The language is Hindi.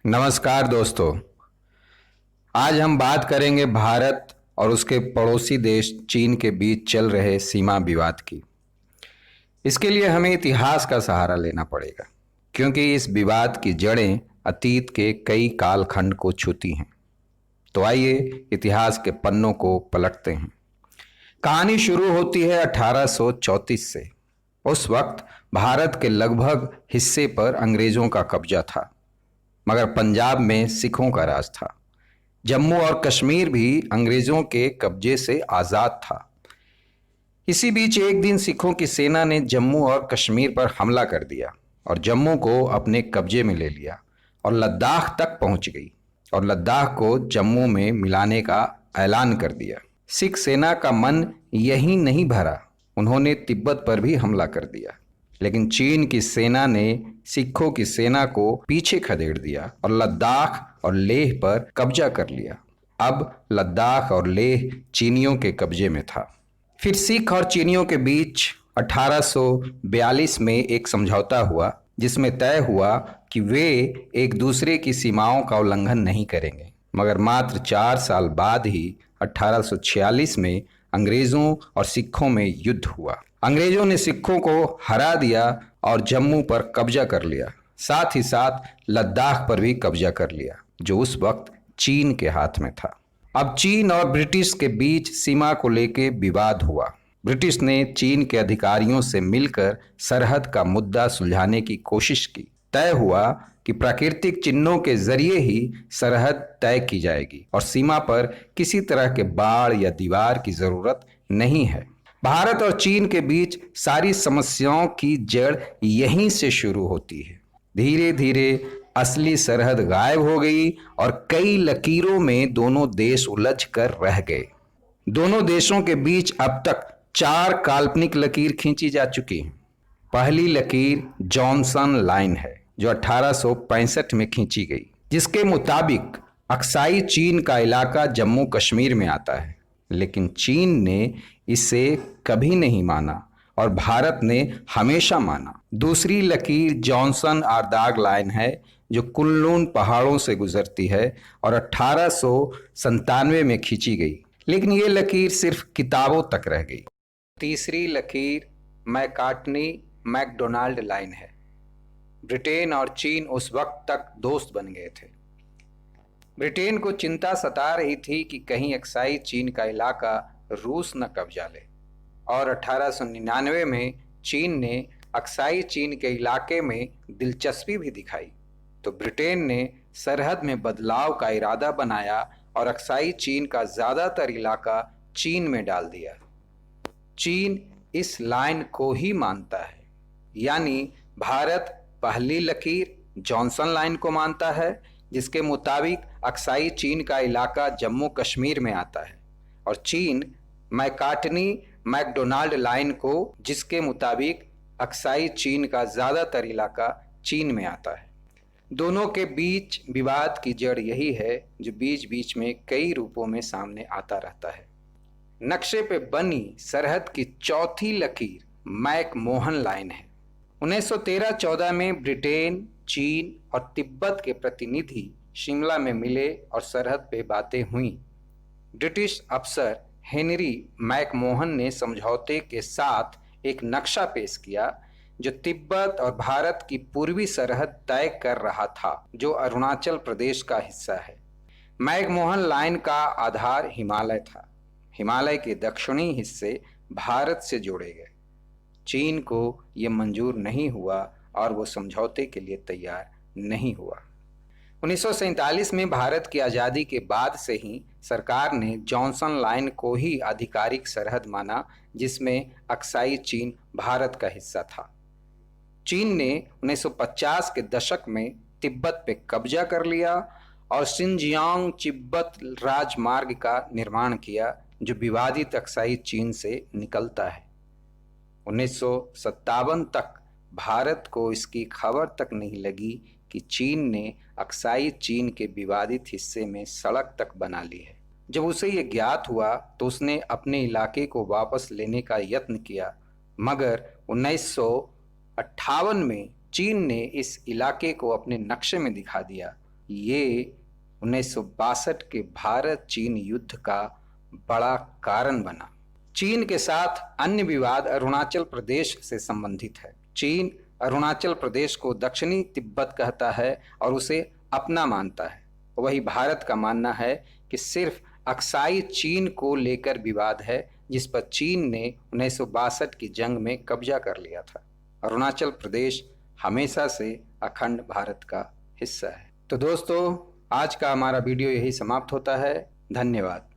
नमस्कार दोस्तों। आज हम बात करेंगे भारत और उसके पड़ोसी देश चीन के बीच चल रहे सीमा विवाद की। इसके लिए हमें इतिहास का सहारा लेना पड़ेगा, क्योंकि इस विवाद की जड़ें अतीत के कई कालखंड को छूती हैं। तो आइए इतिहास के पन्नों को पलटते हैं। कहानी शुरू होती है 1834 से। उस वक्त भारत के लगभग हिस्से पर अंग्रेजों का कब्जा था, मगर पंजाब में सिखों का राज था। जम्मू और कश्मीर भी अंग्रेजों के कब्जे से आजाद था। इसी बीच एक दिन सिखों की सेना ने जम्मू और कश्मीर पर हमला कर दिया और जम्मू को अपने कब्जे में ले लिया और लद्दाख तक पहुंच गई और लद्दाख को जम्मू में मिलाने का ऐलान कर दिया। सिख सेना का मन यहीं नहीं भरा, उन्होंने तिब्बत पर भी हमला कर दिया, लेकिन चीन की सेना ने सिखों की सेना को पीछे खदेड़ दिया और लद्दाख और लेह पर कब्जा कर लिया। अब लद्दाख और लेह चीनियों के कब्जे में था। फिर सिख और चीनियों के बीच 1842 में एक समझौता हुआ, जिसमें तय हुआ कि वे एक दूसरे की सीमाओं का उल्लंघन नहीं करेंगे। मगर मात्र 4 साल बाद ही 1846 में अंग्रेजों और सिखों में युद्ध हुआ। अंग्रेजों ने सिखों को हरा दिया और जम्मू पर कब्जा कर लिया। साथ ही साथ लद्दाख पर भी कब्जा कर लिया, जो उस वक्त चीन के हाथ में था। अब चीन और ब्रिटिश के बीच सीमा को लेकर विवाद हुआ। ब्रिटिश ने चीन के अधिकारियों से मिलकर सरहद का मुद्दा सुलझाने की कोशिश की। तय हुआ कि प्राकृतिक चिन्हों के जरिए ही सरहद तय की जाएगी और सीमा पर किसी तरह के बाड़ या दीवार की जरूरत नहीं है। भारत और चीन के बीच सारी समस्याओं की जड़ यहीं से शुरू होती है। धीरे धीरे असली सरहद गायब हो गई और कई लकीरों में दोनों देश उलझ कर रह गए। दोनों देशों के बीच अब तक 4 काल्पनिक लकीर खींची जा चुकी हैं। पहली लकीर जॉनसन लाइन है, जो 1865 में खींची गई, जिसके मुताबिक अक्साई चीन का इलाका जम्मू कश्मीर में आता है। लेकिन चीन ने इसे कभी नहीं माना और भारत ने हमेशा माना। दूसरी लकीर जॉनसन आर्दाग लाइन है, जो कुनलुन पहाड़ों से गुजरती है और 1897 में खींची गई, लेकिन ये लकीर सिर्फ किताबों तक रह गई। तीसरी लकीर मैकार्टनी मैकडोनाल्ड लाइन है। ब्रिटेन और चीन उस वक्त तक दोस्त बन गए थे। ब्रिटेन को चिंता सता रही थी कि कहीं अक्साई चीन का इलाका रूस न कब्जा ले, और 1899 में चीन ने अक्साई चीन के इलाके में दिलचस्पी भी दिखाई, तो ब्रिटेन ने सरहद में बदलाव का इरादा बनाया और अक्साई चीन का ज़्यादातर इलाका चीन में डाल दिया। चीन इस लाइन को ही मानता है, यानी भारत पहली लकीर जॉनसन लाइन को मानता है, जिसके मुताबिक अक्साई चीन का इलाका जम्मू कश्मीर में आता है, और चीन मैकार्टनी मैकडोनाल्ड लाइन को, जिसके मुताबिक अक्साई चीन का ज़्यादातर इलाका चीन में आता है। दोनों के बीच विवाद की जड़ यही है, जो बीच बीच में कई रूपों में सामने आता रहता है। नक्शे पे बनी सरहद की चौथी लकीर मैकमोहन लाइन है। 1913-14 में ब्रिटेन, चीन और तिब्बत के प्रतिनिधि शिमला में मिले और सरहद पे बातें हुईं। ब्रिटिश अफसर हेनरी मैकमोहन ने समझौते के साथ एक नक्शा पेश किया, जो तिब्बत और भारत की पूर्वी सरहद तय कर रहा था, जो अरुणाचल प्रदेश का हिस्सा है। मैकमोहन लाइन का आधार हिमालय था। हिमालय के दक्षिणी हिस्से भारत से जोड़े गए। चीन को यह मंजूर नहीं हुआ और वो समझौते के लिए तैयार नहीं हुआ। 1947 में भारत की आज़ादी के बाद से ही सरकार ने जॉनसन लाइन को ही आधिकारिक सरहद माना, जिसमें अक्साई चीन भारत का हिस्सा था। चीन ने 1950 के दशक में तिब्बत पे कब्जा कर लिया और सिंजियांग तिब्बत राजमार्ग का निर्माण किया, जो विवादित अक्साई चीन से निकलता है। 1957 तक भारत को इसकी खबर तक नहीं लगी कि चीन ने अक्साई चीन के विवादित हिस्से में सड़क तक बना ली है। जब उसे ये ज्ञात हुआ तो उसने अपने इलाके को वापस लेने का यत्न किया, मगर 1958 में चीन ने इस इलाके को अपने नक्शे में दिखा दिया ये 1962 के भारत चीन युद्ध का बड़ा कारण बना। चीन के साथ अन्य विवाद अरुणाचल प्रदेश से संबंधित है। चीन अरुणाचल प्रदेश को दक्षिणी तिब्बत कहता है और उसे अपना मानता है। वही भारत का मानना है कि सिर्फ अक्साई चीन को लेकर विवाद है, जिस पर चीन ने 1962 की जंग में कब्जा कर लिया था। अरुणाचल प्रदेश हमेशा से अखंड भारत का हिस्सा है। तो दोस्तों, आज का हमारा वीडियो यही समाप्त होता है। धन्यवाद।